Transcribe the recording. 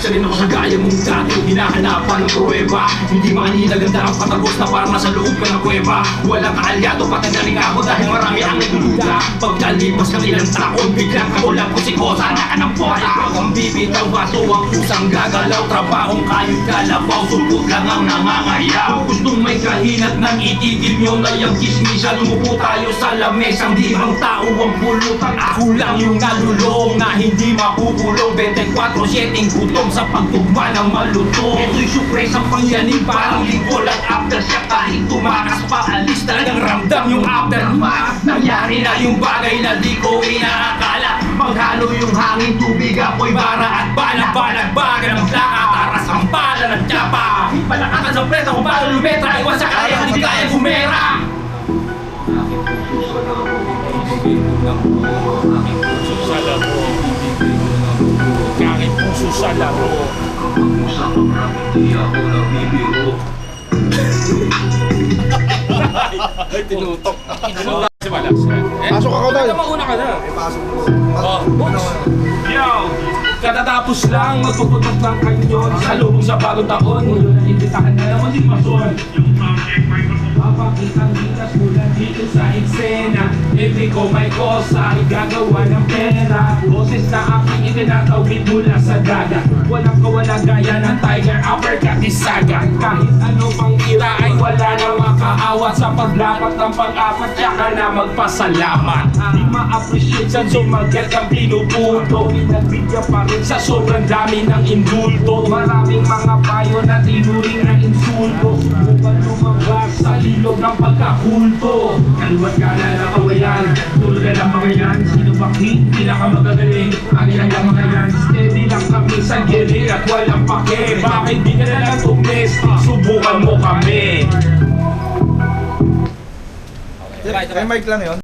Siya rin ako kagaya mong dati, hinahanapan ng pruweba. Hindi makanilaganda ang patagos na parang nasa loob ka ng kuweba. Walang kaalyado, pati na rin ako dahil marami ang nagdududa. Pagkalipas ng ilang taon, biglang kagulang ko si Kosa na ka ng bola. Ang bibitaw, baso ang pusang gagalaw. Trabahong kayod kalabaw, sulpot lang ang nangangayaw. Gustong may kahinat nang itigil nyo na yung kismisya. Lumupo tayo sa lamesang di bang tao ang pulutan. Ako lang yung nalulong na hindi makukulong. 24/7 gutom sa pagtugma ng malutong. Ito'y surpresang pangyanig, parang lingkol at aftershock. Kahit tumakas pa, alis talagang ramdam yung aftermath. Nangyari na yung bagay na di ko inaakala. Maghalo yung hangin, tubig, apoy, bara at bala. Balag-bagal ang plaka, taras ang bala ng tiyapa. Palakasan sa presa kung paano lumetra. Iwan sa kaya, hindi kaya bumera. Sa laro, aking puso sa laro. Ay, tinutok. Si Malas. Pasok ako tayo. Mauna ka na. Pasok mo. Yo! Katatapos lang, magpuputok ng kanyon. Salubong sa bagong taon. Imbitahan na naman si Mason. Papakitang gitas mula dito sa eksena. Hindi ko may kosa, igagawa ng pera. Boses na aking itinatawid mula sa dagat. Walang kawala gaya ng Tiger Uppercut ni Saga. Kahit ano pang tira ay wala na makaawat. Sa paglapat ng pang-apat, tsaka na magpasalamat. Di ma-appreciate saan sumagat ang pinupunto. Pinagbigyan pa rin sa sobrang dami ng indulto. Maraming mga payo na tinuring na insulto. Subukan lumabas sa ilog ng pagkakulto. Kaluwat ka na ng kawayan, tulad na ng mga yan. Sino ba pinakamagagaling? Ano yan ang mga yan? Steady lang kami sa gili at walang pake. Bakit di ka na lang tumis? Subukan mo kami. May mic lang yun.